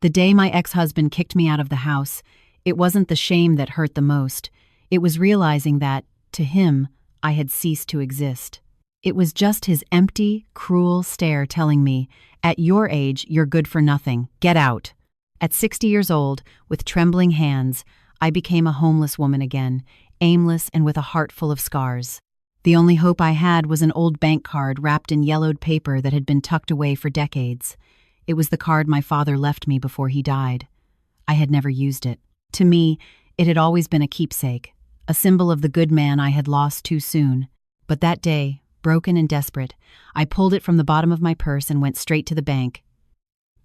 The day my ex-husband kicked me out of the house, it wasn't the shame that hurt the most. It was realizing that, to him, I had ceased to exist. It was just his empty, cruel stare telling me, "At your age, you're good for nothing. Get out." At 60 years old, with trembling hands, I became a homeless woman again, aimless and with a heart full of scars. The only hope I had was an old bank card wrapped in yellowed paper that had been tucked away for decades. It was the card my father left me before he died. I had never used it. To me, it had always been a keepsake, a symbol of the good man I had lost too soon. But that day, broken and desperate, I pulled it from the bottom of my purse and went straight to the bank.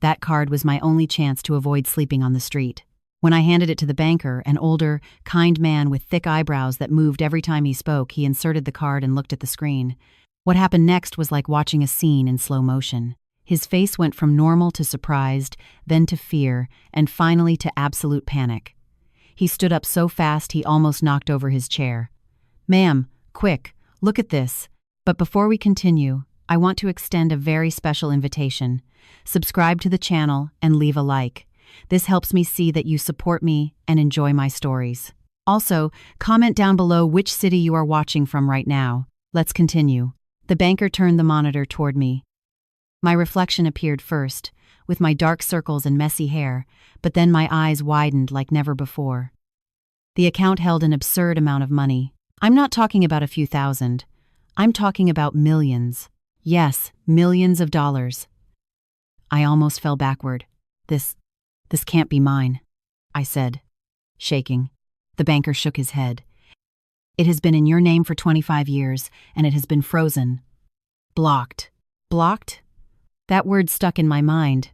That card was my only chance to avoid sleeping on the street. When I handed it to the banker, an older, kind man with thick eyebrows that moved every time he spoke, he inserted the card and looked at the screen. What happened next was like watching a scene in slow motion. His face went from normal to surprised, then to fear, and finally to absolute panic. He stood up so fast he almost knocked over his chair. "Ma'am, quick, look at this." But before we continue, I want to extend a very special invitation. Subscribe to the channel and leave a like. This helps me see that you support me and enjoy my stories. Also, comment down below which city you are watching from right now. Let's continue. The banker turned the monitor toward me. My reflection appeared first, with my dark circles and messy hair, but then my eyes widened like never before. The account held an absurd amount of money. I'm not talking about a few thousand. I'm talking about millions. Yes, millions of dollars. I almost fell backward. This can't be mine," I said, shaking. The banker shook his head. "It has been in your name for 25 years, and it has been frozen. Blocked." Blocked? That word stuck in my mind.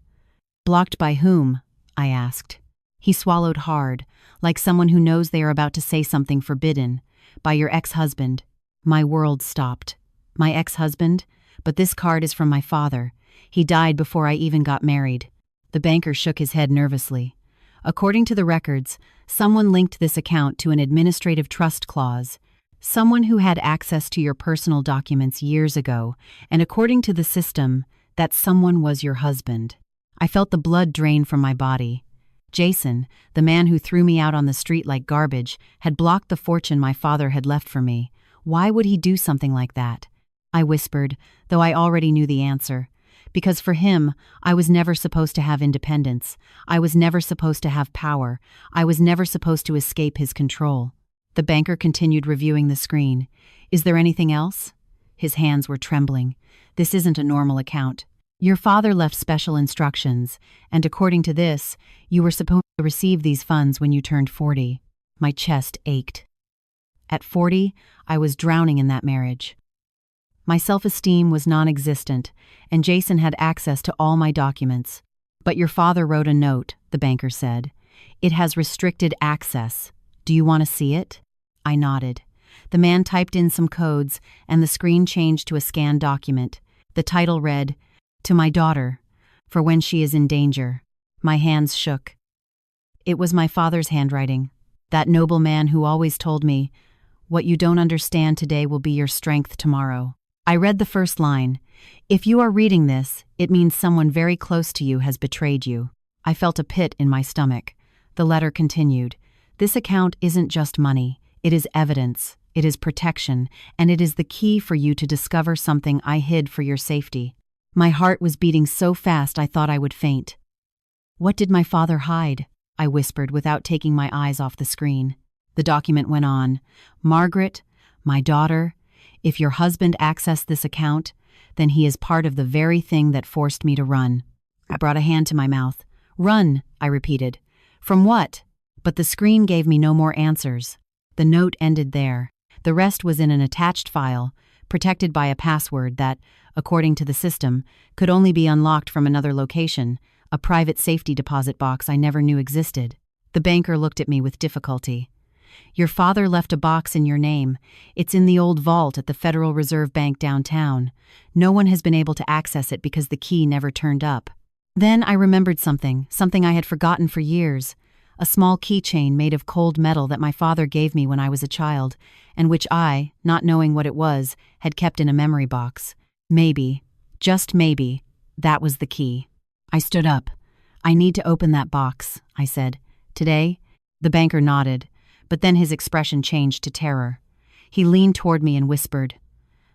Blocked by whom? I asked. He swallowed hard, like someone who knows they are about to say something forbidden. "By your ex-husband." My world stopped. My ex-husband? But this card is from my father. He died before I even got married. The banker shook his head nervously. "According to the records, someone linked this account to an administrative trust clause. Someone who had access to your personal documents years ago, and according to the system, that someone was your husband." I felt the blood drain from my body. Jason, the man who threw me out on the street like garbage, had blocked the fortune my father had left for me. Why would he do something like that? I whispered, though I already knew the answer. Because for him, I was never supposed to have independence. I was never supposed to have power. I was never supposed to escape his control. The banker continued reviewing the screen. "Is there anything else?" His hands were trembling. "This isn't a normal account. Your father left special instructions, and according to this, you were supposed to receive these funds when you turned 40. My chest ached. At 40, I was drowning in that marriage. My self-esteem was non-existent, and Jason had access to all my documents. "But your father wrote a note," the banker said. "It has restricted access. Do you want to see it?" I nodded. The man typed in some codes, and the screen changed to a scanned document. The title read, "To my daughter, for when she is in danger." My hands shook. It was my father's handwriting, that noble man who always told me, "What you don't understand today will be your strength tomorrow." I read the first line. "If you are reading this, it means someone very close to you has betrayed you." I felt a pit in my stomach. The letter continued. "This account isn't just money. It is evidence. It is protection, and it is the key for you to discover something I hid for your safety." My heart was beating so fast I thought I would faint. "What did my father hide?" I whispered without taking my eyes off the screen. The document went on. "Margaret, my daughter, if your husband accessed this account, then he is part of the very thing that forced me to run." I brought a hand to my mouth. "Run," I repeated. "From what?" But the screen gave me no more answers. The note ended there. The rest was in an attached file, protected by a password that, according to the system, could only be unlocked from another location, a private safety deposit box I never knew existed. The banker looked at me with difficulty. "Your father left a box in your name. It's in the old vault at the Federal Reserve Bank downtown. No one has been able to access it because the key never turned up." Then I remembered something I had forgotten for years. A small keychain made of cold metal that my father gave me when I was a child, and which I, not knowing what it was, had kept in a memory box. Maybe, just maybe, that was the key. I stood up. "I need to open that box," I said. "Today?" The banker nodded, but then his expression changed to terror. He leaned toward me and whispered,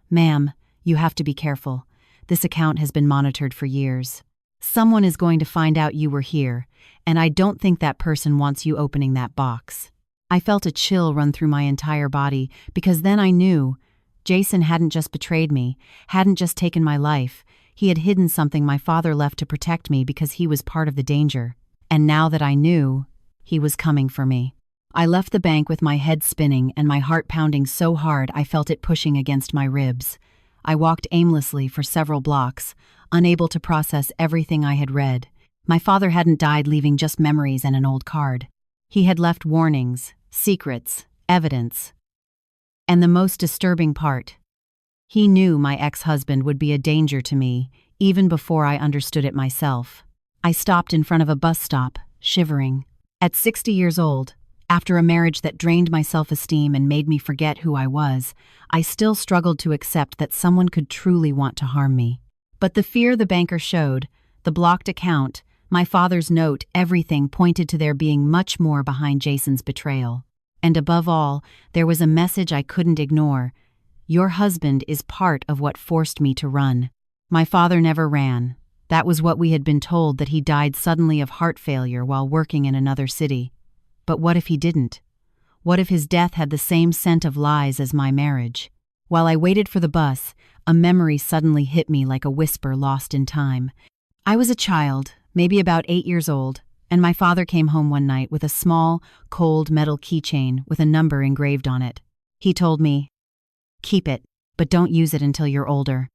"Ma'am, you have to be careful. This account has been monitored for years. Someone is going to find out you were here, and I don't think that person wants you opening that box." I felt a chill run through my entire body because then I knew Jason hadn't just betrayed me, hadn't just taken my life. He had hidden something my father left to protect me because he was part of the danger. And now that I knew, he was coming for me. I left the bank with my head spinning and my heart pounding so hard I felt it pushing against my ribs. I walked aimlessly for several blocks, unable to process everything I had read. My father hadn't died leaving just memories and an old card. He had left warnings, secrets, evidence. And the most disturbing part, he knew my ex-husband would be a danger to me, even before I understood it myself. I stopped in front of a bus stop, shivering. At 60 years old, after a marriage that drained my self-esteem and made me forget who I was, I still struggled to accept that someone could truly want to harm me. But the fear the banker showed, the blocked account, my father's note, everything pointed to there being much more behind Jason's betrayal. And above all, there was a message I couldn't ignore. Your husband is part of what forced me to run. My father never ran. That was what we had been told, that he died suddenly of heart failure while working in another city. But what if he didn't? What if his death had the same scent of lies as my marriage? While I waited for the bus, a memory suddenly hit me like a whisper lost in time. I was a child, maybe about 8 years old, and my father came home one night with a small, cold metal keychain with a number engraved on it. He told me, "Keep it, but don't use it until you're older.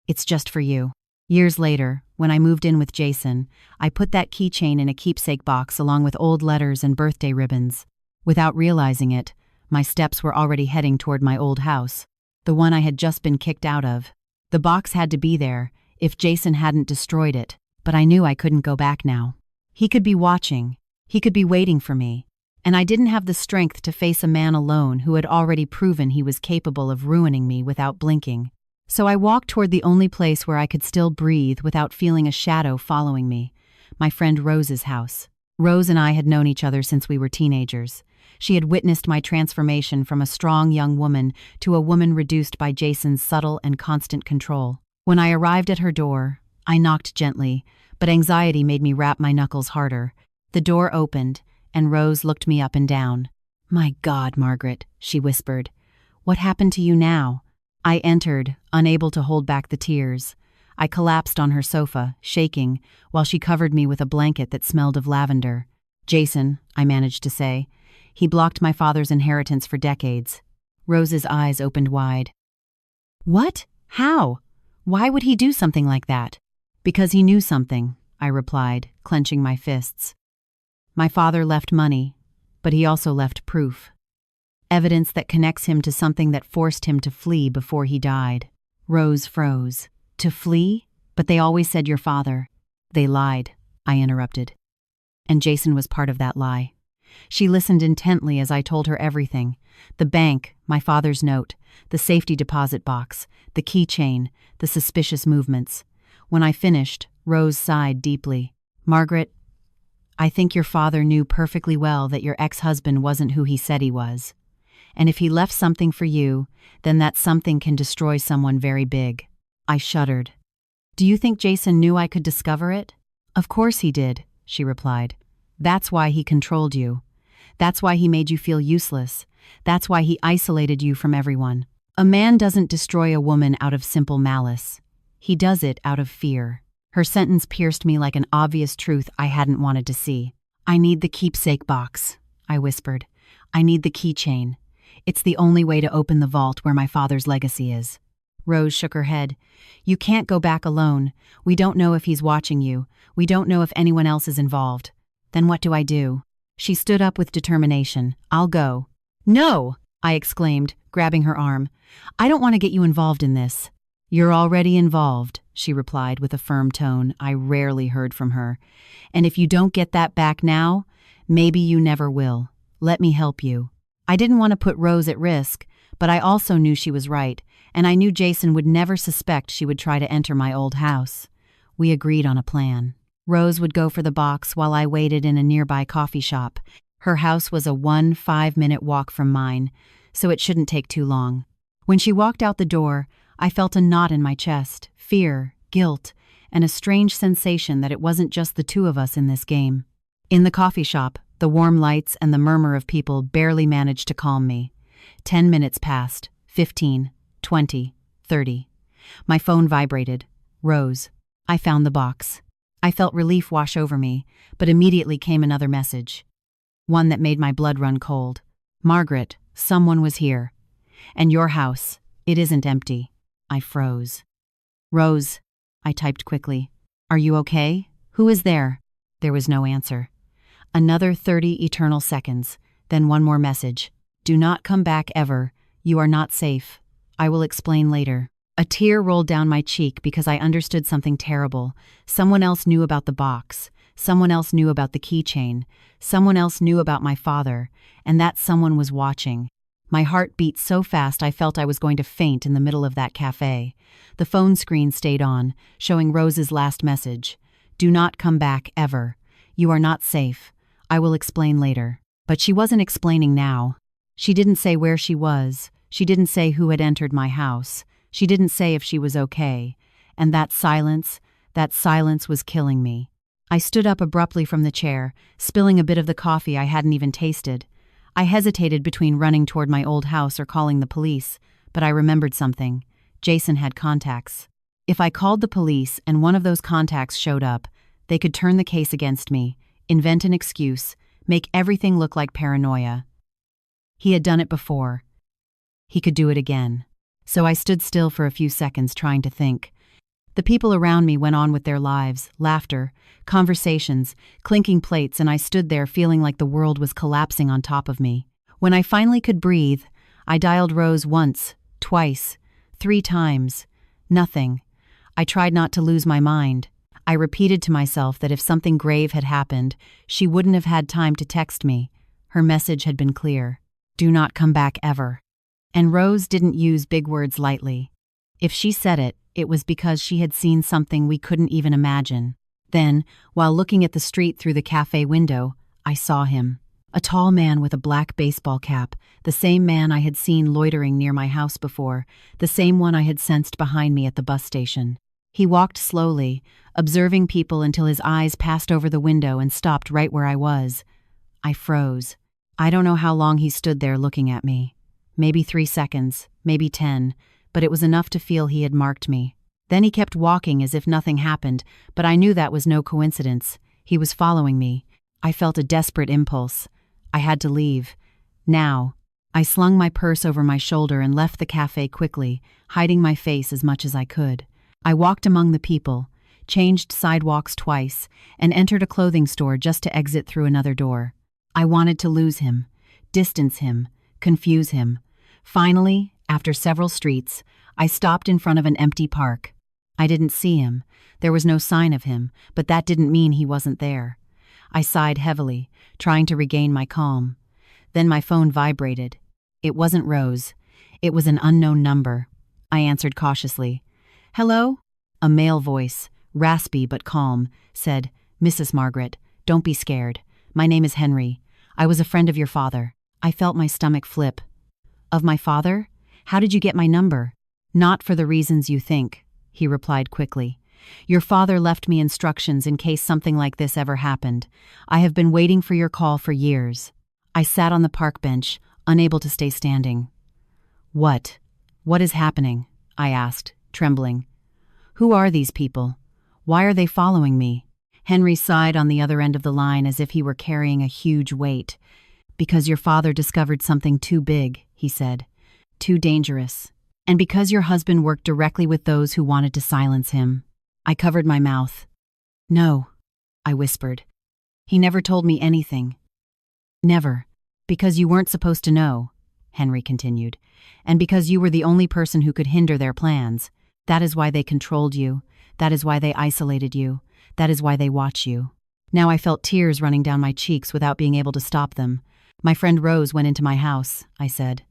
It's just for you." Years later, when I moved in with Jason, I put that keychain in a keepsake box along with old letters and birthday ribbons. Without realizing it, my steps were already heading toward my old house, the one I had just been kicked out of. The box had to be there, if Jason hadn't destroyed it, but I knew I couldn't go back now. He could be watching, he could be waiting for me, and I didn't have the strength to face a man alone who had already proven he was capable of ruining me without blinking. So I walked toward the only place where I could still breathe without feeling a shadow following me, my friend Rose's house. Rose and I had known each other since we were teenagers. She had witnessed my transformation from a strong young woman to a woman reduced by Jason's subtle and constant control. When I arrived at her door, I knocked gently, but anxiety made me rap my knuckles harder. The door opened, and Rose looked me up and down. "My God, Margaret," she whispered. "What happened to you now?" I entered, unable to hold back the tears. I collapsed on her sofa, shaking, while she covered me with a blanket that smelled of lavender. "Jason," I managed to say. "He blocked my father's inheritance for decades." Rose's eyes opened wide. "What? How? Why would he do something like that?" "Because he knew something," I replied, clenching my fists. "My father left money, but he also left proof. Evidence that connects him to something that forced him to flee before he died." Rose froze. "To flee? But they always said your father." "They lied," I interrupted. And Jason was part of that lie. She listened intently as I told her everything. The bank, my father's note, the safety deposit box, the keychain, the suspicious movements. When I finished, Rose sighed deeply. "Margaret, I think your father knew perfectly well that your ex-husband wasn't who he said he was. And if he left something for you, then that something can destroy someone very big." I shuddered. "Do you think Jason knew I could discover it?" "Of course he did," she replied. "That's why he controlled you. That's why he made you feel useless. That's why he isolated you from everyone. A man doesn't destroy a woman out of simple malice. He does it out of fear." Her sentence pierced me like an obvious truth I hadn't wanted to see. "I need the keepsake box," I whispered. "I need the keychain. It's the only way to open the vault where my father's legacy is." Rose shook her head. "You can't go back alone. We don't know if he's watching you. We don't know if anyone else is involved. Then what do I do?" She stood up with determination. "I'll go." "No!" I exclaimed, grabbing her arm. "I don't want to get you involved in this." "You're already involved," she replied with a firm tone I rarely heard from her. "And if you don't get that back now, maybe you never will. Let me help you." I didn't want to put Rose at risk, but I also knew she was right, and I knew Jason would never suspect she would try to enter my old house. We agreed on a plan. Rose would go for the box while I waited in a nearby coffee shop. Her house was a 5-minute walk from mine, so it shouldn't take too long. When she walked out the door, I felt a knot in my chest, fear, guilt, and a strange sensation that it wasn't just the two of us in this game. In the coffee shop, the warm lights and the murmur of people barely managed to calm me. 10 minutes passed, 15, 20, 30. My phone vibrated. Rose. I found the box. I felt relief wash over me, but immediately came another message. One that made my blood run cold. Margaret, someone was here. And your house, it isn't empty. I froze. Rose, I typed quickly. Are you okay? Who is there? There was no answer. Another 30 eternal seconds, then one more message. Do not come back ever. You are not safe. I will explain later. A tear rolled down my cheek because I understood something terrible. Someone else knew about the box. Someone else knew about the keychain. Someone else knew about my father, and that someone was watching. My heart beat so fast I felt I was going to faint in the middle of that cafe. The phone screen stayed on, showing Rose's last message. Do not come back ever. You are not safe. I will explain later. But she wasn't explaining now. She didn't say where she was. She didn't say who had entered my house. She didn't say if she was okay. And that silence was killing me. I stood up abruptly from the chair, spilling a bit of the coffee I hadn't even tasted. I hesitated between running toward my old house or calling the police, but I remembered something. Jason had contacts. If I called the police and one of those contacts showed up, they could turn the case against me, invent an excuse, make everything look like paranoia. He had done it before. He could do it again. So I stood still for a few seconds trying to think. The people around me went on with their lives, laughter, conversations, clinking plates, and I stood there feeling like the world was collapsing on top of me. When I finally could breathe, I dialed Rose once, twice, 3 times. Nothing. I tried not to lose my mind. I repeated to myself that if something grave had happened, she wouldn't have had time to text me. Her message had been clear. Do not come back ever. And Rose didn't use big words lightly. If she said it, it was because she had seen something we couldn't even imagine. Then, while looking at the street through the cafe window, I saw him. A tall man with a black baseball cap, the same man I had seen loitering near my house before, the same one I had sensed behind me at the bus station. He walked slowly, observing people until his eyes passed over the window and stopped right where I was. I froze. I don't know how long he stood there looking at me. Maybe 3 seconds, maybe 10, but it was enough to feel he had marked me. Then he kept walking as if nothing happened, but I knew that was no coincidence. He was following me. I felt a desperate impulse. I had to leave. Now. I slung my purse over my shoulder and left the cafe quickly, hiding my face as much as I could. I walked among the people, changed sidewalks twice, and entered a clothing store just to exit through another door. I wanted to lose him, distance him, confuse him. Finally, after several streets, I stopped in front of an empty park. I didn't see him. There was no sign of him, but that didn't mean he wasn't there. I sighed heavily, trying to regain my calm. Then my phone vibrated. It wasn't Rose. It was an unknown number. I answered cautiously. Hello? A male voice, raspy but calm, said, Mrs. Margaret, don't be scared. My name is Henry. I was a friend of your father. I felt my stomach flip. Of my father? How did you get my number? Not for the reasons you think, he replied quickly. Your father left me instructions in case something like this ever happened. I have been waiting for your call for years. I sat on the park bench, unable to stay standing. What is happening? I asked, trembling. Who are these people? Why are they following me? Henry sighed on the other end of the line as if he were carrying a huge weight. Because your father discovered something too big, he said. Too dangerous. And because your husband worked directly with those who wanted to silence him. I covered my mouth. No, I whispered. He never told me anything. Never. Because you weren't supposed to know, Henry continued. And because you were the only person who could hinder their plans. That is why they controlled you. That is why they isolated you. That is why they watch you. Now I felt tears running down my cheeks without being able to stop them. My friend Rose went into my house, I said.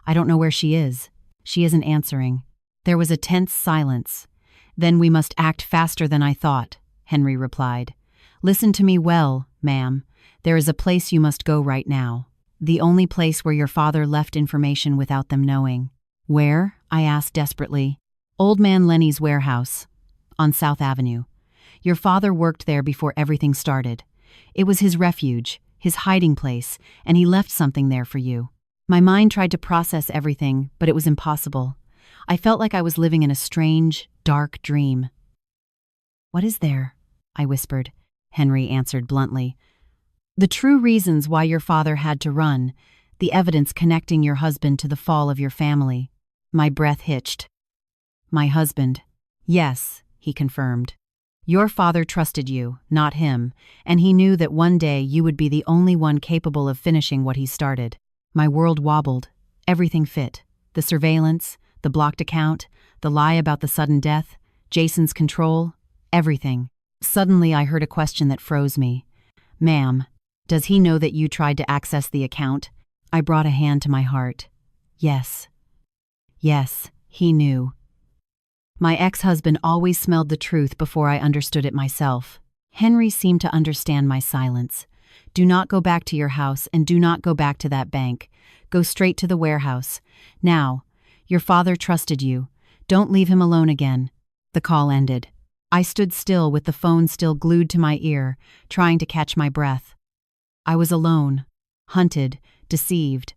I don't know where she is. She isn't answering. There was a tense silence. Then we must act faster than I thought, Henry replied. Listen to me well, ma'am. There is a place you must go right now. The only place where your father left information without them knowing." "Where?" I asked desperately. "Old Man Lenny's warehouse, on South Avenue. Your father worked there before everything started. It was his refuge, his hiding place, and he left something there for you." My mind tried to process everything, but it was impossible. I felt like I was living in a strange, dark dream. "What is there?" I whispered. Henry answered bluntly. "The true reasons why your father had to run, the evidence connecting your husband to the fall of your family." My breath hitched. "My husband." "Yes," he confirmed. "Your father trusted you, not him, and he knew that one day you would be the only one capable of finishing what he started." My world wobbled. Everything fit. The surveillance, the blocked account, the lie about the sudden death, Jason's control, everything. Suddenly I heard a question that froze me. "Ma'am, does he know that you tried to access the account?" I brought a hand to my heart. Yes. Yes, he knew. My ex-husband always smelled the truth before I understood it myself. Henry seemed to understand my silence. "Do not go back to your house and do not go back to that bank. Go straight to the warehouse. Now, your father trusted you. Don't leave him alone again." The call ended. I stood still with the phone still glued to my ear, trying to catch my breath. I was alone, hunted, deceived,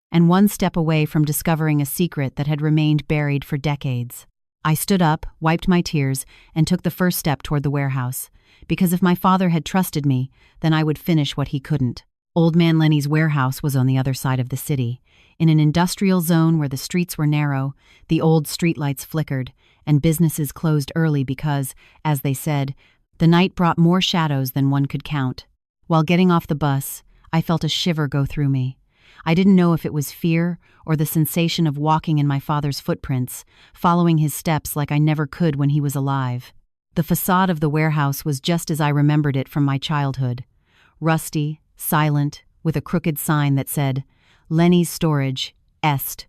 and one step away from discovering a secret that had remained buried for decades. I stood up, wiped my tears, and took the first step toward the warehouse. Because if my father had trusted me, then I would finish what he couldn't. Old Man Lenny's warehouse was on the other side of the city. In an industrial zone where the streets were narrow, the old streetlights flickered, and businesses closed early because, as they said, the night brought more shadows than one could count. While getting off the bus, I felt a shiver go through me. I didn't know if it was fear or the sensation of walking in my father's footprints, following his steps like I never could when he was alive. The facade of the warehouse was just as I remembered it from my childhood. Rusty, silent, with a crooked sign that said, "Lenny's Storage, Est.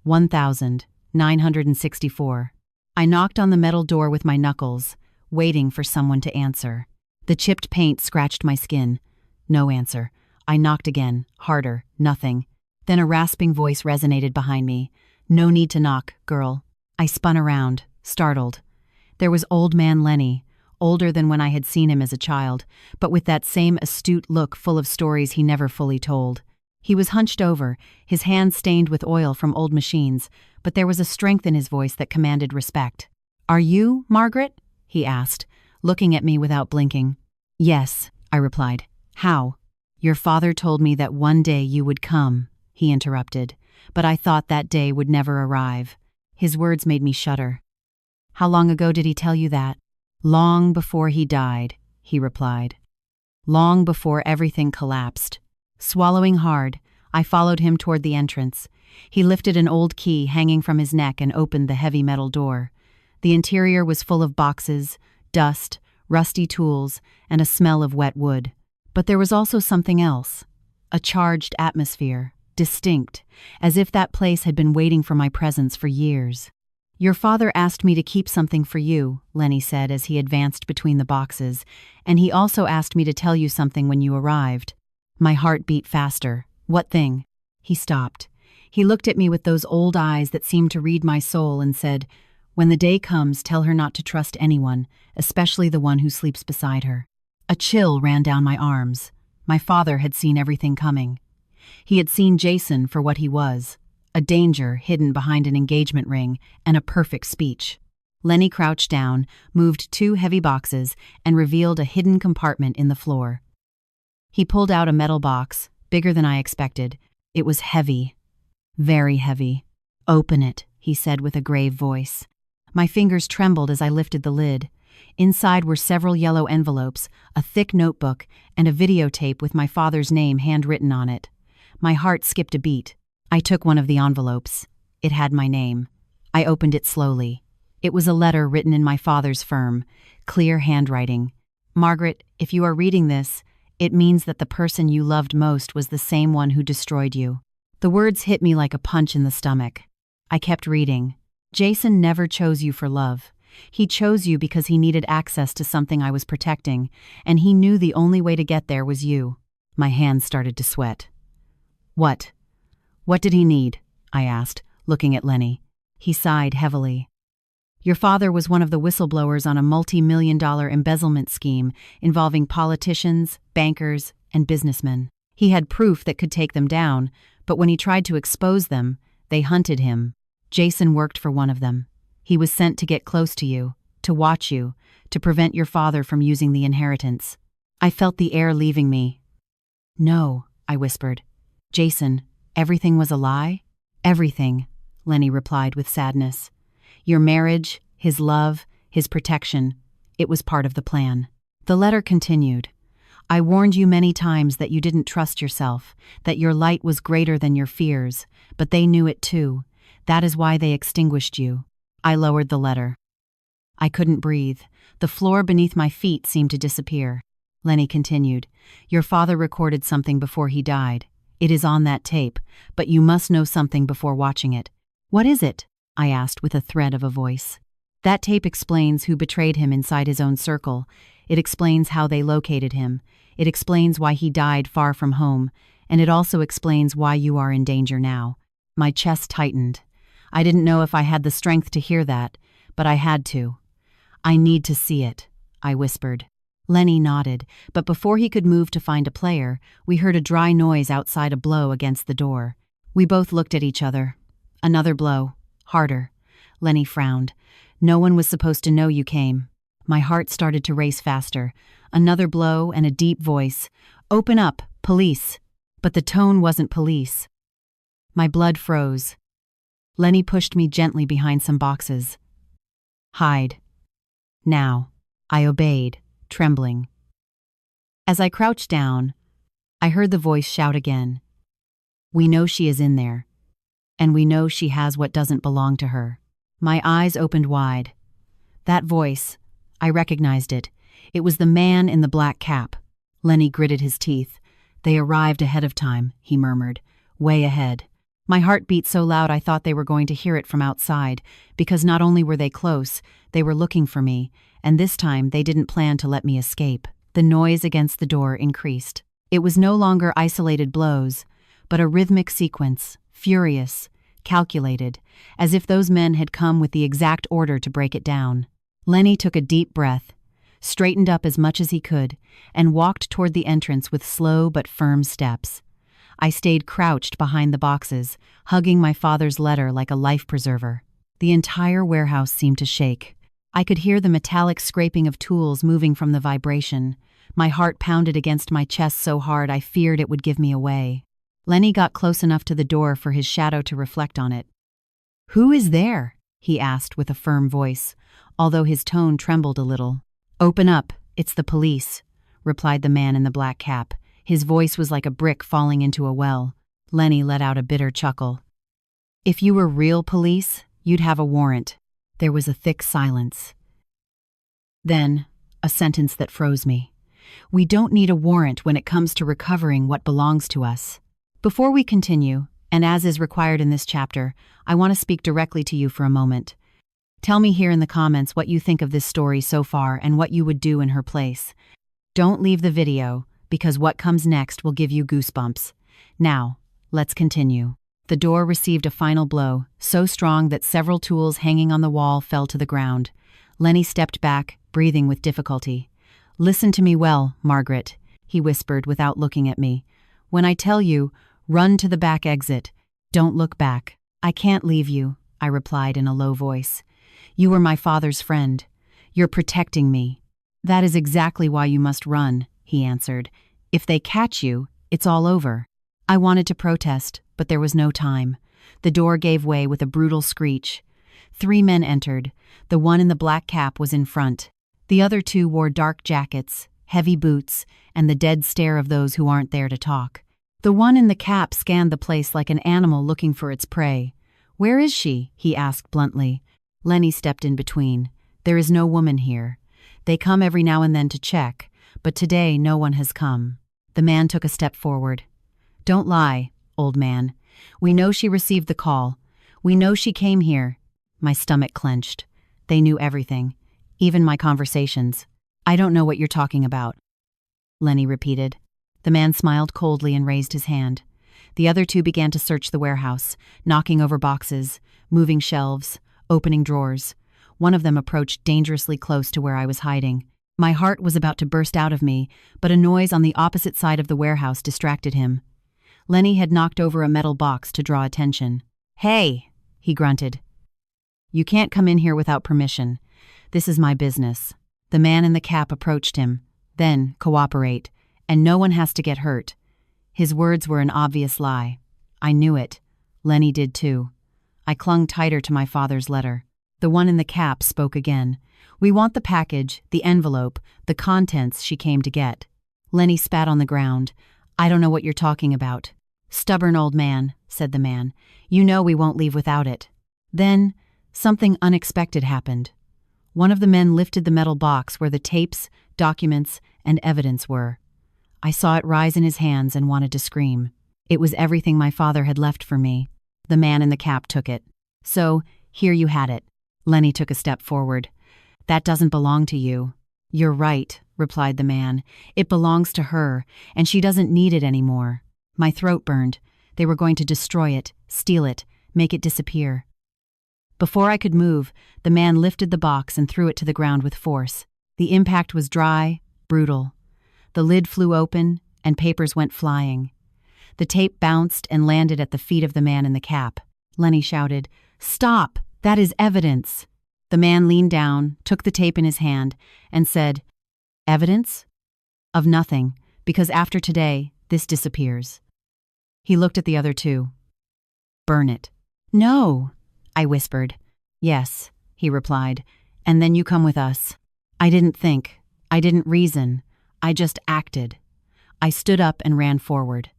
1964. I knocked on the metal door with my knuckles, waiting for someone to answer. The chipped paint scratched my skin. No answer. I knocked again, harder, nothing. Then a rasping voice resonated behind me. "No need to knock, girl." I spun around, startled. There was Old Man Lenny, older than when I had seen him as a child, but with that same astute look full of stories he never fully told. He was hunched over, his hands stained with oil from old machines, but there was a strength in his voice that commanded respect. "Are you Margaret?" he asked, looking at me without blinking. "Yes," I replied. "How?" "Your father told me that one day you would come," he interrupted, "but I thought that day would never arrive." His words made me shudder. "How long ago did he tell you that?" "Long before he died," he replied. "Long before everything collapsed." Swallowing hard, I followed him toward the entrance. He lifted an old key hanging from his neck and opened the heavy metal door. The interior was full of boxes, dust, rusty tools, and a smell of wet wood. But there was also something else. A charged atmosphere, distinct, as if that place had been waiting for my presence for years. "Your father asked me to keep something for you," Lenny said as he advanced between the boxes, "and he also asked me to tell you something when you arrived." My heart beat faster. "What thing?" He stopped. He looked at me with those old eyes that seemed to read my soul and said, "When the day comes, tell her not to trust anyone, especially the one who sleeps beside her." A chill ran down my arms. My father had seen everything coming. He had seen Jason for what he was, a danger hidden behind an engagement ring and a perfect speech. Lenny crouched down, moved 2 heavy boxes, and revealed a hidden compartment in the floor. He pulled out a metal box, bigger than I expected. It was heavy. Very heavy. "Open it," he said with a grave voice. My fingers trembled as I lifted the lid. Inside were several yellow envelopes, a thick notebook, and a videotape with my father's name handwritten on it. My heart skipped a beat. I took one of the envelopes. It had my name. I opened it slowly. It was a letter written in my father's firm, clear handwriting. "Margaret, if you are reading this, it means that the person you loved most was the same one who destroyed you." The words hit me like a punch in the stomach. I kept reading. "Jason never chose you for love. He chose you because he needed access to something I was protecting, and he knew the only way to get there was you." My hands started to sweat. "What? What did he need?" I asked, looking at Lenny. He sighed heavily. "Your father was one of the whistleblowers on a multi-million-dollar embezzlement scheme involving politicians, bankers, and businessmen. He had proof that could take them down, but when he tried to expose them, they hunted him. Jason worked for one of them. He was sent to get close to you, to watch you, to prevent your father from using the inheritance." I felt the air leaving me. "No," I whispered. "Jason, everything was a lie?" "Everything," Lenny replied with sadness. "Your marriage, his love, his protection, it was part of the plan." The letter continued. "I warned you many times that you didn't trust yourself, that your light was greater than your fears, but they knew it too. That is why they extinguished you." I lowered the letter. I couldn't breathe. The floor beneath my feet seemed to disappear. Lenny continued, "Your father recorded something before he died. It is on that tape, but you must know something before watching it." "What is it?" I asked with a thread of a voice. "That tape explains who betrayed him inside his own circle. It explains how they located him. It explains why he died far from home, and it also explains why you are in danger now." My chest tightened. I didn't know if I had the strength to hear that, but I had to. "I need to see it," I whispered. Lenny nodded, but before he could move to find a player, we heard a dry noise outside, a blow against the door. We both looked at each other. Another blow. Harder. Lenny frowned. "No one was supposed to know you came." My heart started to race faster. Another blow and a deep voice. "Open up, police." But the tone wasn't police. My blood froze. Lenny pushed me gently behind some boxes. "Hide." "Now." I obeyed, trembling. As I crouched down, I heard the voice shout again. "We know she is in there, and we know she has what doesn't belong to her." My eyes opened wide. That voice, I recognized it. It was the man in the black cap. Lenny gritted his teeth. "They arrived ahead of time," he murmured. "Way ahead." My heart beat so loud I thought they were going to hear it from outside, because not only were they close, they were looking for me, and this time they didn't plan to let me escape. The noise against the door increased. It was no longer isolated blows, but a rhythmic sequence, furious, calculated, as if those men had come with the exact order to break it down. Lenny took a deep breath, straightened up as much as he could, and walked toward the entrance with slow but firm steps. I stayed crouched behind the boxes, hugging my father's letter like a life preserver. The entire warehouse seemed to shake. I could hear the metallic scraping of tools moving from the vibration. My heart pounded against my chest so hard I feared it would give me away. Lenny got close enough to the door for his shadow to reflect on it. "Who is there?" he asked with a firm voice, although his tone trembled a little. "Open up, it's the police," replied the man in the black cap. His voice was like a brick falling into a well. Lenny let out a bitter chuckle. "If you were real police, you'd have a warrant." There was a thick silence. Then, a sentence that froze me. "We don't need a warrant when it comes to recovering what belongs to us." Before we continue, and as is required in this chapter, I want to speak directly to you for a moment. Tell me here in the comments what you think of this story so far and what you would do in her place. Don't leave the video, because what comes next will give you goosebumps. Now, let's continue. The door received a final blow, so strong that several tools hanging on the wall fell to the ground. Lenny stepped back, breathing with difficulty. "Listen to me well, Margaret," he whispered without looking at me. "When I tell you, run to the back exit. Don't look back." "I can't leave you," I replied in a low voice. "You were my father's friend. You're protecting me." "That is exactly why you must run," he answered. "If they catch you, it's all over." I wanted to protest, but there was no time. The door gave way with a brutal screech. 3 men entered. The one in the black cap was in front. The other 2 wore dark jackets, heavy boots, and the dead stare of those who aren't there to talk. The one in the cap scanned the place like an animal looking for its prey. "Where is she?" he asked bluntly. Lenny stepped in between. "There is no woman here. They come every now and then to check, but today no one has come." The man took a step forward. "Don't lie, old man. We know she received the call. We know she came here." My stomach clenched. They knew everything, even my conversations. I don't know what you're talking about, Lenny repeated. The man smiled coldly and raised his hand. The other two began to search the warehouse, knocking over boxes, moving shelves, opening drawers. One of them approached dangerously close to where I was hiding. My heart was about to burst out of me, but a noise on the opposite side of the warehouse distracted him. Lenny had knocked over a metal box to draw attention. "Hey," he grunted. "You can't come in here without permission. This is my business." The man in the cap approached him. "Then, cooperate, and no one has to get hurt." His words were an obvious lie. I knew it. Lenny did too. I clung tighter to my father's letter. The one in the cap spoke again. "We want the package, the envelope, the contents she came to get." Lenny spat on the ground. "I don't know what you're talking about." "Stubborn old man," said the man. "You know we won't leave without it." Then, something unexpected happened. One of the men lifted the metal box where the tapes, documents, and evidence were. I saw it rise in his hands and wanted to scream. It was everything my father had left for me. The man in the cap took it. "So, here you had it." Lenny took a step forward. "That doesn't belong to you." "You're right," replied the man. "It belongs to her, and she doesn't need it anymore." My throat burned. They were going to destroy it, steal it, make it disappear. Before I could move, the man lifted the box and threw it to the ground with force. The impact was dry, brutal. The lid flew open, and papers went flying. The tape bounced and landed at the feet of the man in the cap. Lenny shouted, "Stop! That is evidence!" The man leaned down, took the tape in his hand, and said, "Evidence? Of nothing, because after today, this disappears." He looked at the other two. "Burn it." "No," I whispered. "Yes," he replied, "and then you come with us." I didn't think. I didn't reason. I just acted. I stood up and ran forward.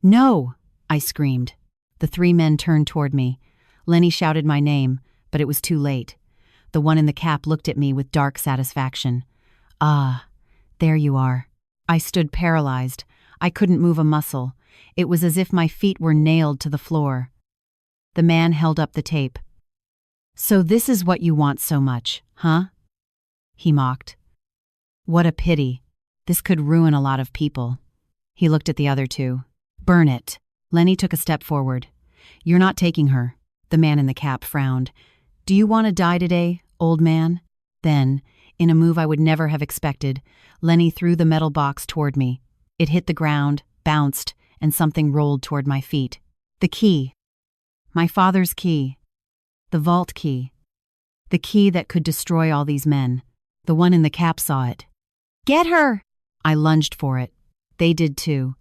"No!" I screamed. The three men turned toward me. Lenny shouted my name, but it was too late. The one in the cap looked at me with dark satisfaction. "Ah, there you are." I stood paralyzed. I couldn't move a muscle. It was as if my feet were nailed to the floor. The man held up the tape. "So this is what you want so much, huh?" he mocked. "What a pity. This could ruin a lot of people." He looked at the other two. "Burn it." Lenny took a step forward. "You're not taking her." The man in the cap frowned. "Do you want to die today, old man?" Then, in a move I would never have expected, Lenny threw the metal box toward me. It hit the ground, bounced, and something rolled toward my feet. The key. My father's key. The vault key. The key that could destroy all these men. The one in the cap saw it. "Get her!" I lunged for it. They did too.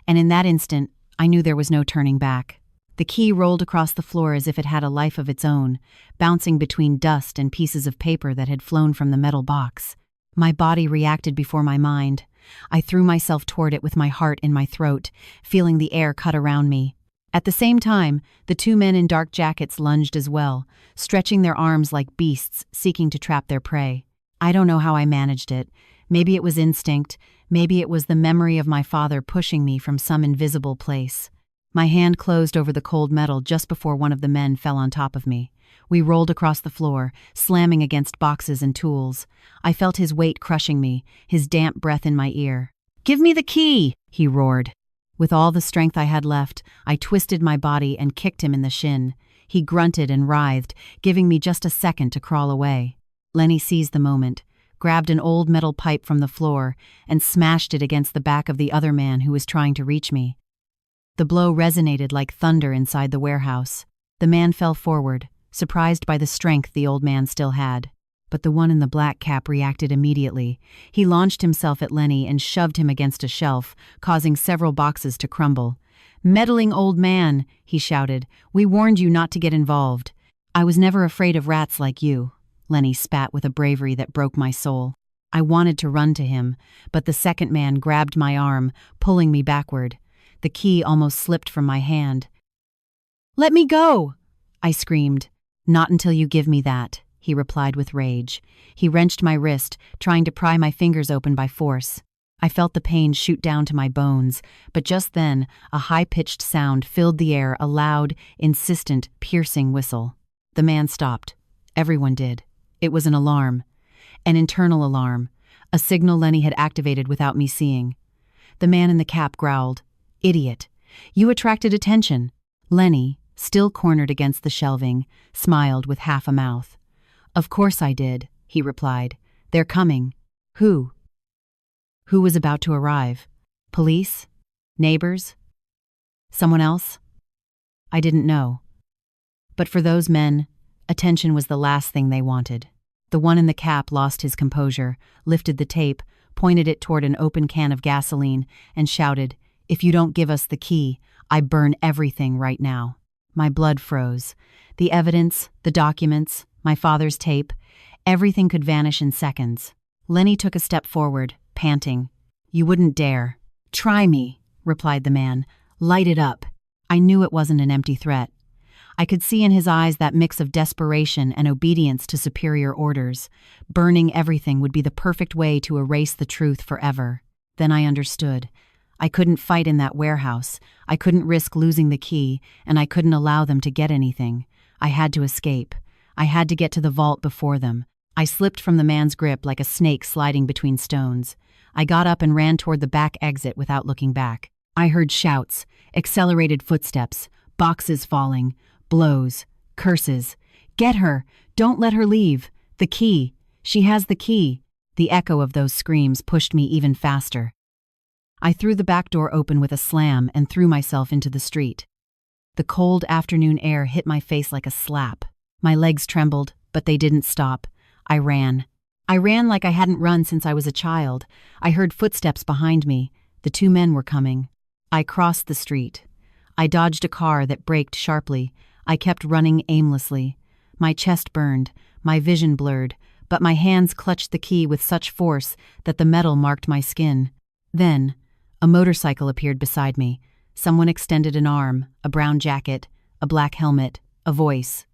And in that instant, I knew there was no turning back. The key rolled across the floor as if it had a life of its own, bouncing between dust and pieces of paper that had flown from the metal box. My body reacted before my mind. I threw myself toward it with my heart in my throat, feeling the air cut around me. At the same time, the two men in dark jackets lunged as well, stretching their arms like beasts seeking to trap their prey. I don't know how I managed it. Maybe it was instinct, maybe it was the memory of my father pushing me from some invisible place. My hand closed over the cold metal just before one of the men fell on top of me. We rolled across the floor, slamming against boxes and tools. I felt his weight crushing me, his damp breath in my ear. "Give me the key!" he roared. With all the strength I had left, I twisted my body and kicked him in the shin. He grunted and writhed, giving me just a second to crawl away. Lenny seized the moment, grabbed an old metal pipe from the floor, and smashed it against the back of the other man who was trying to reach me. The blow resonated like thunder inside the warehouse. The man fell forward, surprised by the strength the old man still had. But the one in the black cap reacted immediately. He launched himself at Lenny and shoved him against a shelf, causing several boxes to crumble. "Meddling old man," he shouted. "We warned you not to get involved." "I was never afraid of rats like you," Lenny spat with a bravery that broke my soul. I wanted to run to him, but the second man grabbed my arm, pulling me backward. The key almost slipped from my hand. "Let me go!" I screamed. "Not until you give me that," he replied with rage. He wrenched my wrist, trying to pry my fingers open by force. I felt the pain shoot down to my bones, but just then, a high-pitched sound filled the air, a loud, insistent, piercing whistle. The man stopped. Everyone did. It was an alarm. An internal alarm. A signal Lenny had activated without me seeing. The man in the cap growled, "Idiot. You attracted attention." Lenny, still cornered against the shelving, smiled with half a mouth. "Of course I did," he replied. "They're coming." Who? Who was about to arrive? Police? Neighbors? Someone else? I didn't know. But for those men, attention was the last thing they wanted. The one in the cap lost his composure, lifted the tape, pointed it toward an open can of gasoline, and shouted, "If you don't give us the key, I burn everything right now." My blood froze. The evidence, the documents, my father's tape, everything could vanish in seconds. Lenny took a step forward, panting. "You wouldn't dare." "Try me," replied the man. "Light it up." I knew it wasn't an empty threat. I could see in his eyes that mix of desperation and obedience to superior orders. Burning everything would be the perfect way to erase the truth forever. Then I understood. I couldn't fight in that warehouse. I couldn't risk losing the key, and I couldn't allow them to get anything. I had to escape. I had to get to the vault before them. I slipped from the man's grip like a snake sliding between stones. I got up and ran toward the back exit without looking back. I heard shouts, accelerated footsteps, boxes falling, blows, curses. "Get her! Don't let her leave! The key! She has the key!" The echo of those screams pushed me even faster. I threw the back door open with a slam and threw myself into the street. The cold afternoon air hit my face like a slap. My legs trembled, but they didn't stop. I ran. I ran like I hadn't run since I was a child. I heard footsteps behind me. The two men were coming. I crossed the street. I dodged a car that braked sharply. I kept running aimlessly. My chest burned, my vision blurred, but my hands clutched the key with such force that the metal marked my skin. Then, a motorcycle appeared beside me. Someone extended an arm, a brown jacket, a black helmet, a voice.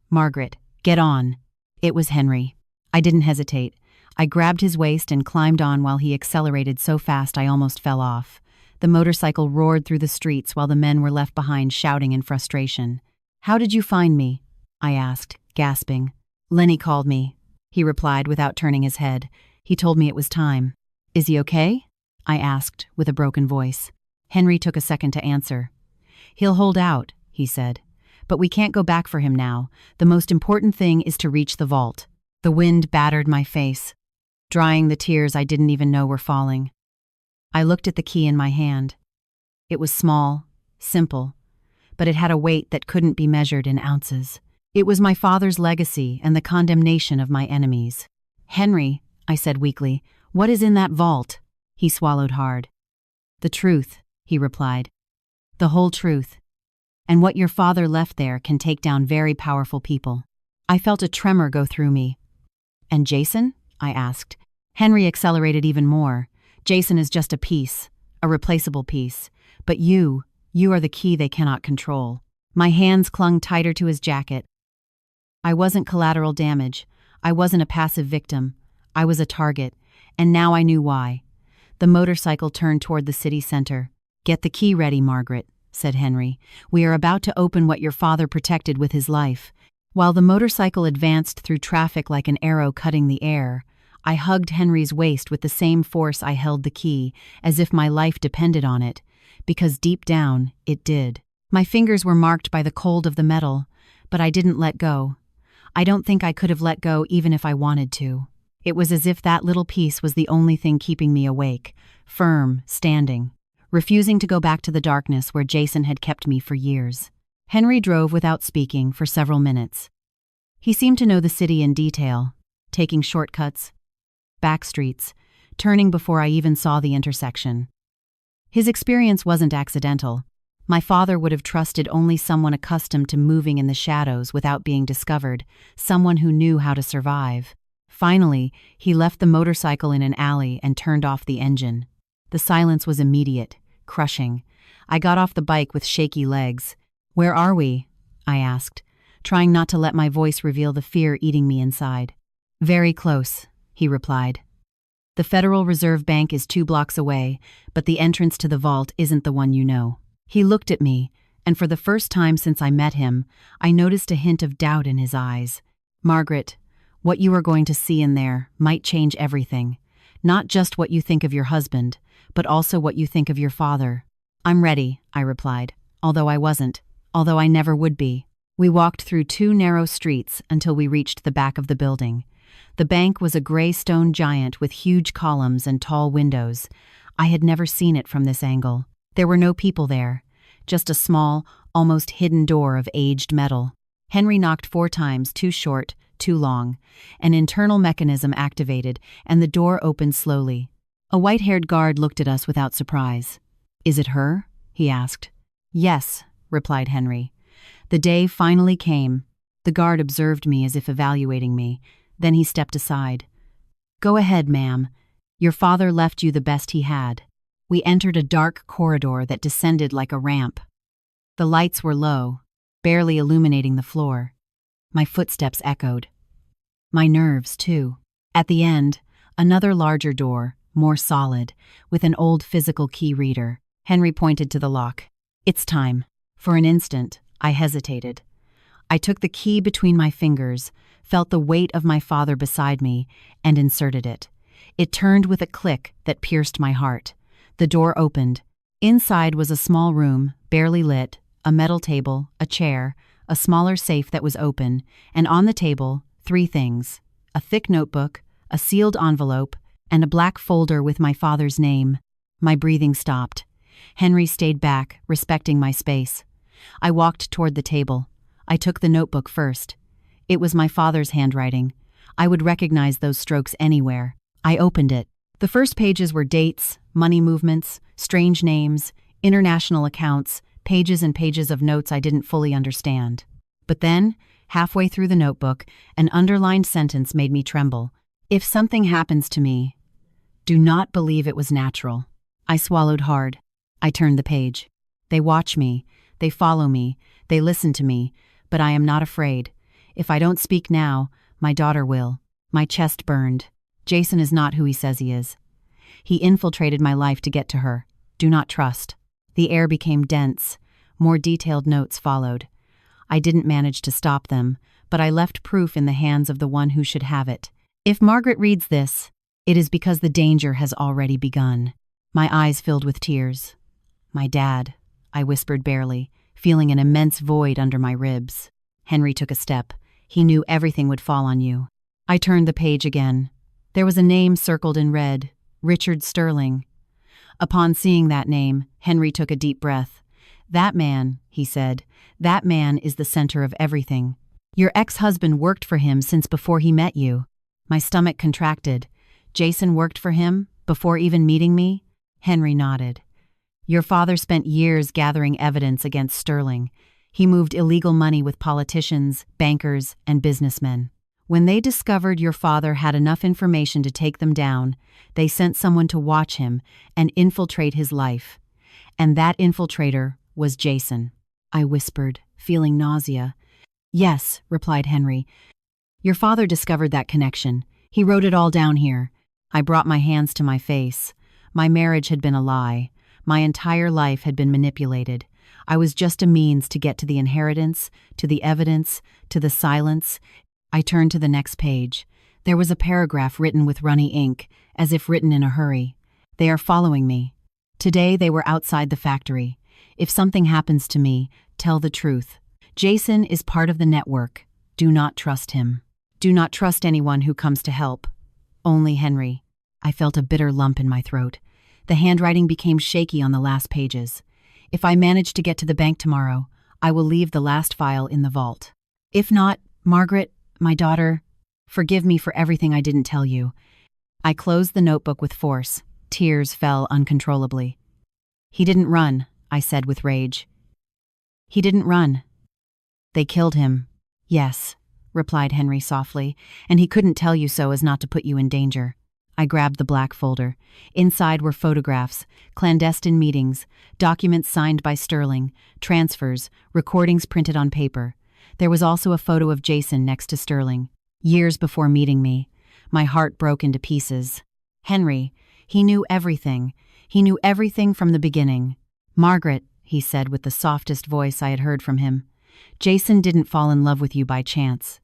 "Margaret, get on." It was Henry. I didn't hesitate. I grabbed his waist and climbed on while he accelerated so fast I almost fell off. The motorcycle roared through the streets while the men were left behind shouting in frustration. "How did you find me?" I asked, gasping. "Lenny called me," he replied without turning his head. "He told me it was time." "Is he okay?" I asked with a broken voice. Henry took a second to answer. "He'll hold out," he said. "But we can't go back for him now. The most important thing is to reach the vault." The wind battered my face, drying the tears I didn't even know were falling. I looked at the key in my hand. It was small, simple, but it had a weight that couldn't be measured in ounces. It was my father's legacy and the condemnation of my enemies. "Henry," I said weakly, "what is in that vault?" He swallowed hard. "The truth," he replied. "The whole truth. And what your father left there can take down very powerful people." I felt a tremor go through me. "And Jason?" I asked. Henry accelerated even more. "Jason is just a piece, a replaceable piece. But you are the key they cannot control." My hands clung tighter to his jacket. I wasn't collateral damage. I wasn't a passive victim. I was a target, and now I knew why. The motorcycle turned toward the city center. "Get the key ready, Margaret," said Henry. "We are about to open what your father protected with his life." While the motorcycle advanced through traffic like an arrow cutting the air, I hugged Henry's waist with the same force I held the key, as if my life depended on it, because deep down, it did. My fingers were marked by the cold of the metal, but I didn't let go. I don't think I could have let go even if I wanted to. It was as if that little piece was the only thing keeping me awake, firm, standing, refusing to go back to the darkness where Jason had kept me for years. Henry drove without speaking for several minutes. He seemed to know the city in detail, taking shortcuts, back streets, turning before I even saw the intersection. His experience wasn't accidental. My father would have trusted only someone accustomed to moving in the shadows without being discovered, someone who knew how to survive. Finally, he left the motorcycle in an alley and turned off the engine. The silence was immediate, crushing. I got off the bike with shaky legs. "Where are we?" I asked, trying not to let my voice reveal the fear eating me inside. "Very close," he replied. "The Federal Reserve Bank is 2 blocks away, but the entrance to the vault isn't the one you know." He looked at me, and for the first time since I met him, I noticed a hint of doubt in his eyes. "Margaret, What you are going to see in there might change everything. Not just what you think of your husband, but also what you think of your father. I'm ready, I replied, although I never would be. We walked through 2 narrow streets until we reached the back of the building. The bank was a gray stone giant with huge columns and tall windows. I had never seen it from this angle. There were no people there, just a small, almost hidden door of aged metal. Henry knocked 4 times, too short, too long. An internal mechanism activated, and the door opened slowly. A white-haired guard looked at us without surprise. "Is it her?" he asked. "Yes," replied Henry. The day finally came. The guard observed me as if evaluating me. Then he stepped aside. "Go ahead, ma'am. Your father left you the best he had." We entered a dark corridor that descended like a ramp. The lights were low, barely illuminating the floor. My footsteps echoed. My nerves, too. At the end, another larger door, more solid, with an old physical key reader. Henry pointed to the lock. "It's time." For an instant, I hesitated. I took the key between my fingers, felt the weight of my father beside me, and inserted it. It turned with a click that pierced my heart. The door opened. Inside was a small room, barely lit, a metal table, a chair, a smaller safe that was open, and on the table, 3 things: a thick notebook, a sealed envelope, and a black folder with my father's name. My breathing stopped. Henry stayed back, respecting my space. I walked toward the table. I took the notebook first. It was my father's handwriting. I would recognize those strokes anywhere. I opened it. The first pages were dates, money movements, strange names, international accounts, pages and pages of notes I didn't fully understand. But then, halfway through the notebook, an underlined sentence made me tremble. "If something happens to me, do not believe it was natural." I swallowed hard. I turned the page. They watch me, they follow me, they listen to me, but I am not afraid. If I don't speak now, my daughter will. My chest burned. Jason is not who he says he is. He infiltrated my life to get to her. Do not trust. The air became dense. More detailed notes followed. I didn't manage to stop them, but I left proof in the hands of the one who should have it. If Margaret reads this, it is because the danger has already begun. My eyes filled with tears. "My dad," I whispered barely, feeling an immense void under my ribs. Henry took a step. "He knew everything would fall on you." I turned the page again. There was a name circled in red, Richard Sterling. Upon seeing that name, Henry took a deep breath. "That man," he said, "that man is the center of everything. Your ex-husband worked for him since before he met you." My stomach contracted. "Jason worked for him, before even meeting me?" Henry nodded. "Your father spent years gathering evidence against Sterling. He moved illegal money with politicians, bankers, and businessmen. When they discovered your father had enough information to take them down, they sent someone to watch him and infiltrate his life. And that infiltrator was Jason." I whispered, feeling nausea. "Yes," replied Henry. "Your father discovered that connection. He wrote it all down here." I brought my hands to my face. My marriage had been a lie. My entire life had been manipulated. I was just a means to get to the inheritance, to the evidence, to the silence. I turned to the next page. There was a paragraph written with runny ink, as if written in a hurry. "They are following me. Today they were outside the factory. If something happens to me, tell the truth. Jason is part of the network. Do not trust him. Do not trust anyone who comes to help. Only Henry." I felt a bitter lump in my throat. The handwriting became shaky on the last pages. "If I manage to get to the bank tomorrow, I will leave the last file in the vault. If not, Margaret, my daughter, forgive me for everything I didn't tell you." I closed the notebook with force. Tears fell uncontrollably. "He didn't run," I said with rage. "He didn't run. They killed him." "Yes," replied Henry softly, "and he couldn't tell you so as not to put you in danger." I grabbed the black folder. Inside were photographs, clandestine meetings, documents signed by Sterling, transfers, recordings printed on paper. There was also a photo of Jason next to Sterling. Years before meeting me, my heart broke into pieces. Henry, he knew everything. He knew everything from the beginning. "Margaret," he said with the softest voice I had heard from him, "Jason didn't fall in love with you by chance.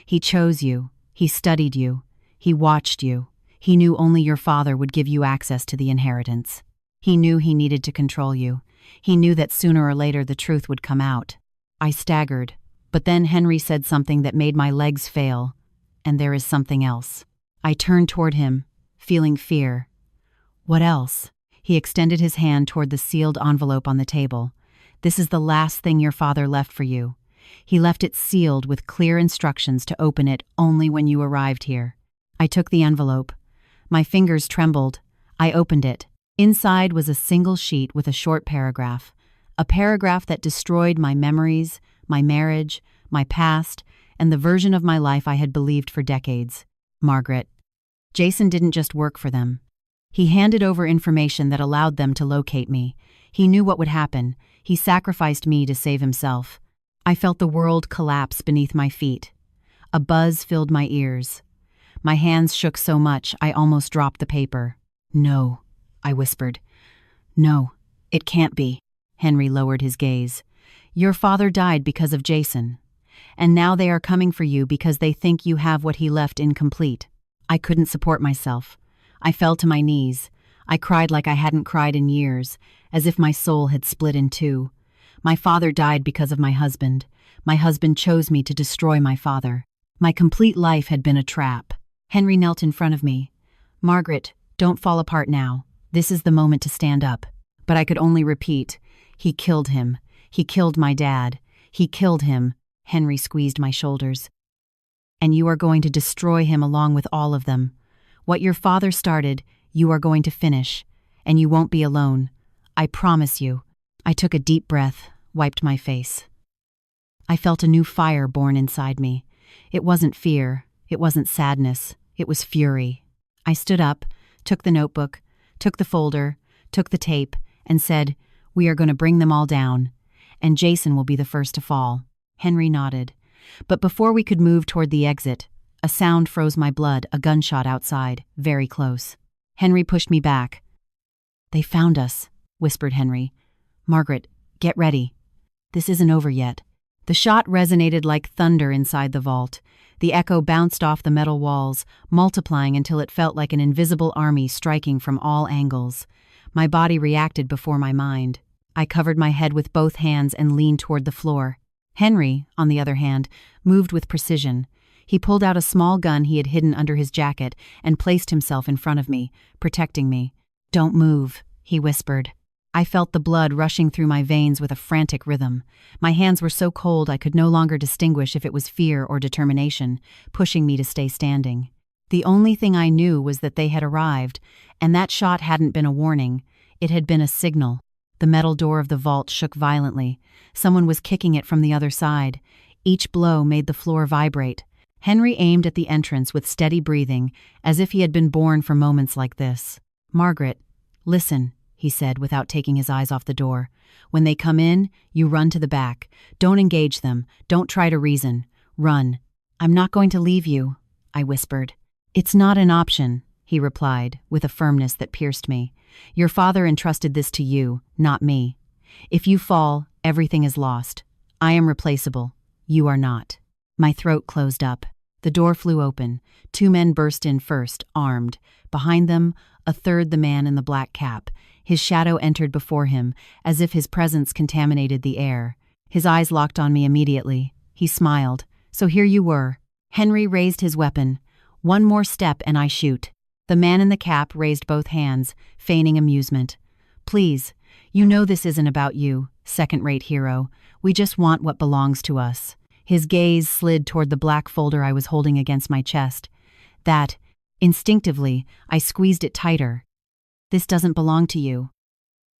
He chose you. He studied you. He watched you. He knew only your father would give you access to the inheritance. He knew he needed to control you. He knew that sooner or later the truth would come out. I staggered, but then Henry said something that made my legs fail. And there is something else. I turned toward him, feeling fear. What else? He extended his hand toward the sealed envelope on the table. This is the last thing your father left for you. He left it sealed with clear instructions to open it only when you arrived here. I took the envelope. My fingers trembled. I opened it. Inside was a single sheet with a short paragraph. A paragraph that destroyed my memories, my marriage, my past, and the version of my life I had believed for decades. Margaret. Jason didn't just work for them. He handed over information that allowed them to locate me. He knew what would happen. He sacrificed me to save himself. I felt the world collapse beneath my feet. A buzz filled my ears. My hands shook so much I almost dropped the paper. No, I whispered. No, it can't be. Henry lowered his gaze. Your father died because of Jason. And now they are coming for you because they think you have what he left incomplete. I couldn't support myself. I fell to my knees. I cried like I hadn't cried in years, as if my soul had split in two. My father died because of my husband. My husband chose me to destroy my father. My complete life had been a trap. Henry knelt in front of me. Margaret, don't fall apart now. This is the moment to stand up. But I could only repeat, he killed him. He killed my dad. He killed him. Henry squeezed my shoulders. And you are going to destroy him along with all of them. What your father started, you are going to finish. And you won't be alone. I promise you. I took a deep breath, wiped my face. I felt a new fire born inside me. It wasn't fear. It wasn't sadness. It was fury. I stood up, took the notebook, took the folder, took the tape, and said, we are going to bring them all down. And Jason will be the first to fall. Henry nodded. But before we could move toward the exit, a sound froze my blood, a gunshot outside, very close. Henry pushed me back. They found us, whispered Henry. Margaret, get ready. This isn't over yet. The shot resonated like thunder inside the vault. The echo bounced off the metal walls, multiplying until it felt like an invisible army striking from all angles. My body reacted before my mind. I covered my head with both hands and leaned toward the floor. Henry, on the other hand, moved with precision. He pulled out a small gun he had hidden under his jacket and placed himself in front of me, protecting me. Don't move, he whispered. I felt the blood rushing through my veins with a frantic rhythm. My hands were so cold I could no longer distinguish if it was fear or determination, pushing me to stay standing. The only thing I knew was that they had arrived, and that shot hadn't been a warning. It had been a signal. The metal door of the vault shook violently. Someone was kicking it from the other side. Each blow made the floor vibrate. Henry aimed at the entrance with steady breathing, as if he had been born for moments like this. Margaret, listen, he said without taking his eyes off the door. When they come in, you run to the back. Don't engage them. Don't try to reason. Run. I'm not going to leave you, I whispered. It's not an option, he replied, with a firmness that pierced me. Your father entrusted this to you, not me. If you fall, everything is lost. I am replaceable. You are not. My throat closed up. The door flew open. 2 men burst in first, armed. Behind them, a third, the man in the black cap. His shadow entered before him, as if his presence contaminated the air. His eyes locked on me immediately. He smiled. So here you were. Henry raised his weapon. One more step and I shoot. The man in the cap raised both hands, feigning amusement. Please, you know this isn't about you, second-rate hero. We just want what belongs to us. His gaze slid toward the black folder I was holding against my chest. That, instinctively, I squeezed it tighter. This doesn't belong to you,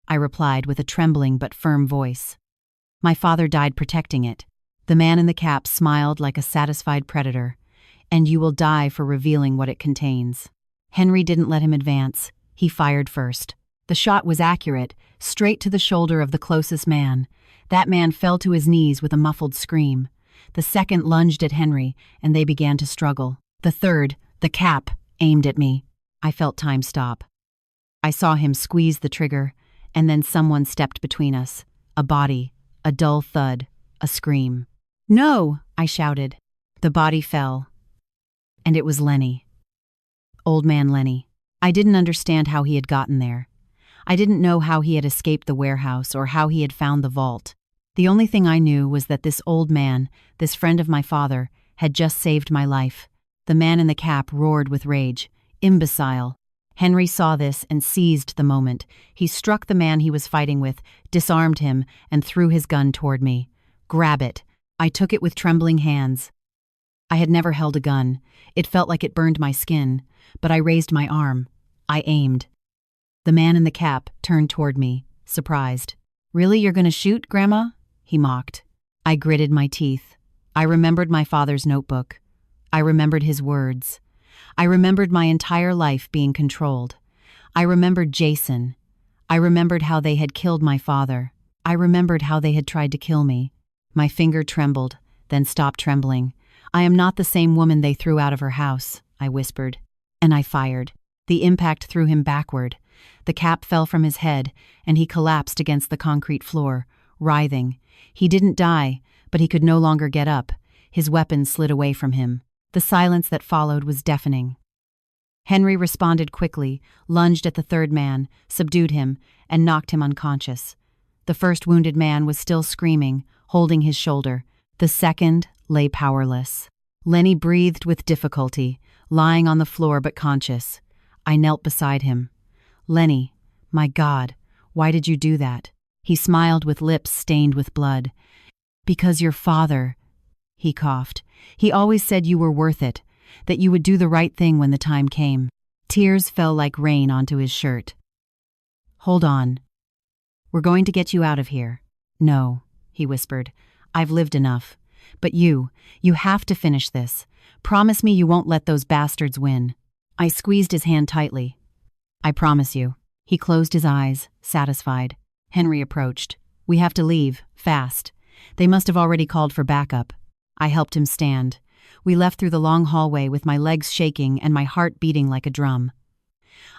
I replied with a trembling but firm voice. My father died protecting it. The man in the cap smiled like a satisfied predator. And you will die for revealing what it contains. Henry didn't let him advance. He fired first. The shot was accurate, straight to the shoulder of the closest man. That man fell to his knees with a muffled scream. The second lunged at Henry, and they began to struggle. The third, the cap, aimed at me. I felt time stop. I saw him squeeze the trigger, and then someone stepped between us. A body, a dull thud, a scream. No, I shouted. The body fell. And it was Lenny. Old man Lenny. I didn't understand how he had gotten there. I didn't know how he had escaped the warehouse or how he had found the vault. The only thing I knew was that this old man, this friend of my father, had just saved my life. The man in the cap roared with rage. Imbecile. Henry saw this and seized the moment. He struck the man he was fighting with, disarmed him, and threw his gun toward me. Grab it. I took it with trembling hands. I had never held a gun. It felt like it burned my skin, but I raised my arm. I aimed. The man in the cap turned toward me, surprised. Really, you're gonna shoot, Grandma? He mocked. I gritted my teeth. I remembered my father's notebook. I remembered his words. I remembered my entire life being controlled. I remembered Jason. I remembered how they had killed my father. I remembered how they had tried to kill me. My finger trembled, then stopped trembling. I am not the same woman they threw out of her house, I whispered. And I fired. The impact threw him backward. The cap fell from his head, and he collapsed against the concrete floor, writhing. He didn't die, but he could no longer get up. His weapon slid away from him. The silence that followed was deafening. Henry responded quickly, lunged at the third man, subdued him, and knocked him unconscious. The first wounded man was still screaming, holding his shoulder. The second lay powerless. Lenny breathed with difficulty, lying on the floor but conscious. I knelt beside him. Lenny, my God, why did you do that? He smiled with lips stained with blood. Because your father, he coughed. He always said you were worth it, that you would do the right thing when the time came. Tears fell like rain onto his shirt. Hold on. We're going to get you out of here. No, he whispered. I've lived enough. But you have to finish this. Promise me you won't let those bastards win. I squeezed his hand tightly. I promise you. He closed his eyes, satisfied. Henry approached. We have to leave, fast. They must have already called for backup. I helped him stand. We left through the long hallway with my legs shaking and my heart beating like a drum.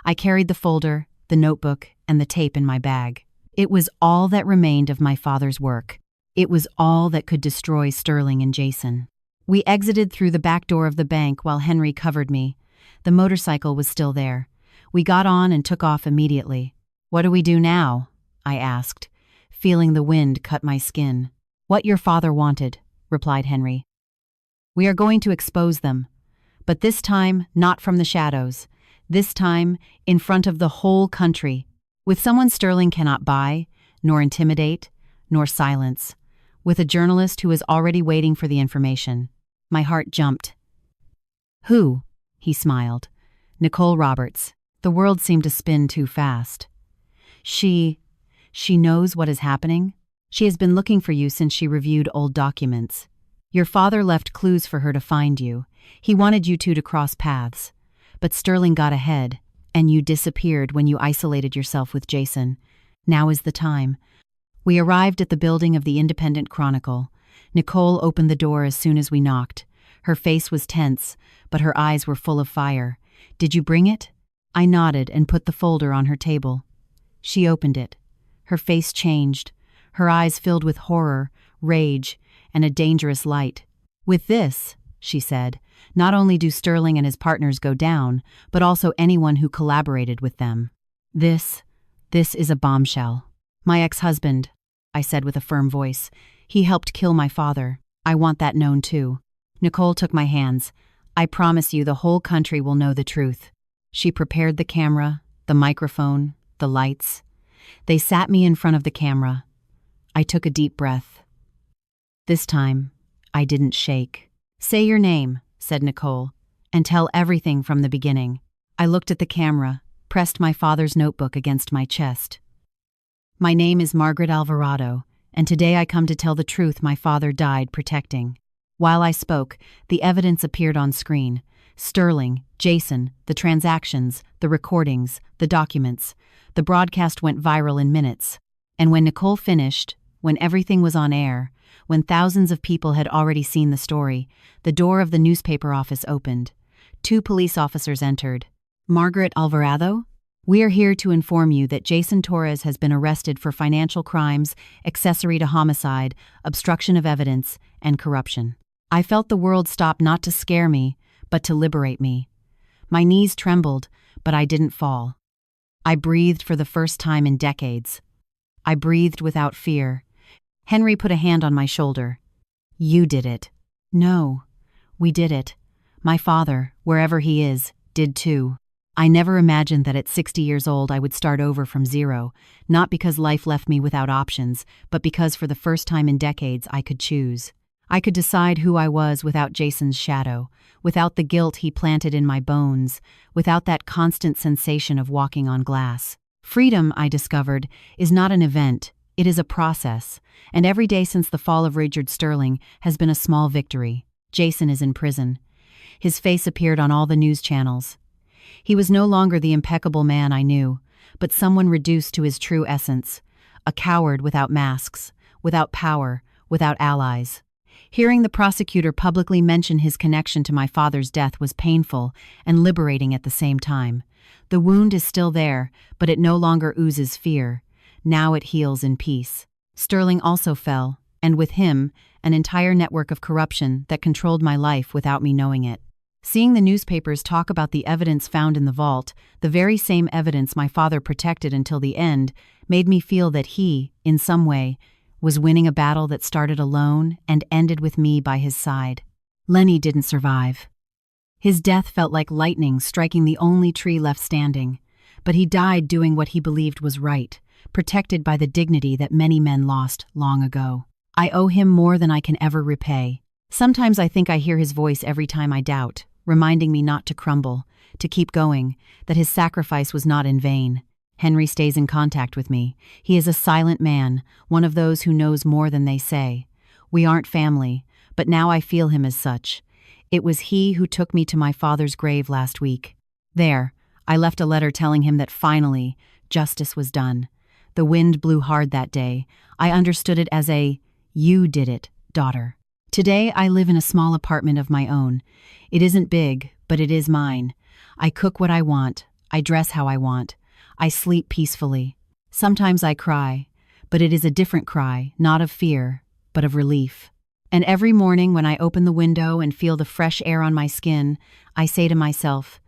I carried the folder, the notebook, and the tape in my bag. It was all that remained of my father's work. It was all that could destroy Sterling and Jason. We exited through the back door of the bank while Henry covered me. The motorcycle was still there. We got on and took off immediately. What do we do now? I asked, feeling the wind cut my skin. What your father wanted, replied Henry. We are going to expose them, but this time not from the shadows. This time in front of the whole country, with someone Sterling cannot buy, nor intimidate, nor silence, with a journalist who is already waiting for the information. My heart jumped. Who? He smiled. Nicole Roberts. The world seemed to spin too fast. She knows what is happening? She has been looking for you since she reviewed old documents. Your father left clues for her to find you. He wanted you two to cross paths. But Sterling got ahead, and you disappeared when you isolated yourself with Jason. Now is the time. We arrived at the building of the Independent Chronicle. Nicole opened the door as soon as we knocked. Her face was tense, but her eyes were full of fire. Did you bring it? I nodded and put the folder on her table. She opened it. Her face changed. Her eyes filled with horror, rage, and a dangerous light. With this, she said, not only do Sterling and his partners go down, but also anyone who collaborated with them. This is a bombshell. My ex-husband, I said with a firm voice. He helped kill my father. I want that known too. Nicole took my hands. I promise you the whole country will know the truth. She prepared the camera, the microphone, the lights. They sat me in front of the camera. I took a deep breath. This time, I didn't shake. Say your name, said Nicole, and tell everything from the beginning. I looked at the camera, pressed my father's notebook against my chest. My name is Margaret Alvarado, and today I come to tell the truth my father died protecting. While I spoke, the evidence appeared on screen. Sterling, Jason, the transactions, the recordings, the documents. The broadcast went viral in minutes. And when Nicole finished, when everything was on air, when thousands of people had already seen the story, the door of the newspaper office opened. 2 police officers entered. Margaret Alvarado? We are here to inform you that Jason Torres has been arrested for financial crimes, accessory to homicide, obstruction of evidence, and corruption. I felt the world stop not to scare me, but to liberate me. My knees trembled, but I didn't fall. I breathed for the first time in decades. I breathed without fear. Henry put a hand on my shoulder. You did it. No, we did it. My father, wherever he is, did too. I never imagined that at 60 years old I would start over from zero, not because life left me without options, but because for the first time in decades I could choose. I could decide who I was without Jason's shadow, without the guilt he planted in my bones, without that constant sensation of walking on glass. Freedom, I discovered, is not an event, it is a process, and every day since the fall of Richard Sterling has been a small victory. Jason is in prison. His face appeared on all the news channels. He was no longer the impeccable man I knew, but someone reduced to his true essence, a coward without masks, without power, without allies. Hearing the prosecutor publicly mention his connection to my father's death was painful and liberating at the same time. The wound is still there, but it no longer oozes fear. Now it heals in peace. Sterling also fell, and with him, an entire network of corruption that controlled my life without me knowing it. Seeing the newspapers talk about the evidence found in the vault, the very same evidence my father protected until the end, made me feel that he, in some way, was winning a battle that started alone and ended with me by his side. Lenny didn't survive. His death felt like lightning striking the only tree left standing, but he died doing what he believed was right, protected by the dignity that many men lost long ago. I owe him more than I can ever repay. Sometimes I think I hear his voice every time I doubt, reminding me not to crumble, to keep going, that his sacrifice was not in vain. Henry stays in contact with me. He is a silent man, one of those who knows more than they say. We aren't family, but now I feel him as such. It was he who took me to my father's grave last week. There, I left a letter telling him that finally, justice was done. The wind blew hard that day. I understood it as a, "You did it, daughter." Today I live in a small apartment of my own. It isn't big, but it is mine. I cook what I want. I dress how I want. I sleep peacefully. Sometimes I cry, but it is a different cry, not of fear, but of relief. And every morning when I open the window and feel the fresh air on my skin, I say to myself,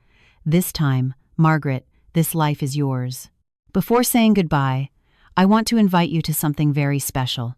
"This time, Margaret, this life is yours." Before saying goodbye, I want to invite you to something very special.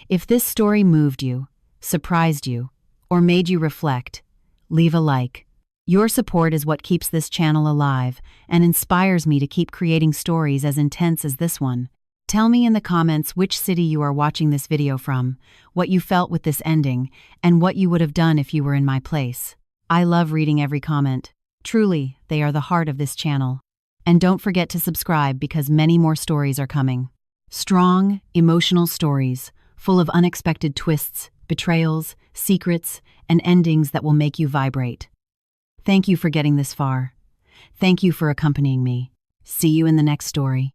If this story moved you, surprised you, or made you reflect, leave a like. Your support is what keeps this channel alive and inspires me to keep creating stories as intense as this one. Tell me in the comments which city you are watching this video from, what you felt with this ending, and what you would have done if you were in my place. I love reading every comment. Truly, they are the heart of this channel. And don't forget to subscribe because many more stories are coming. Strong, emotional stories, full of unexpected twists, betrayals, secrets, and endings that will make you vibrate. Thank you for getting this far. Thank you for accompanying me. See you in the next story.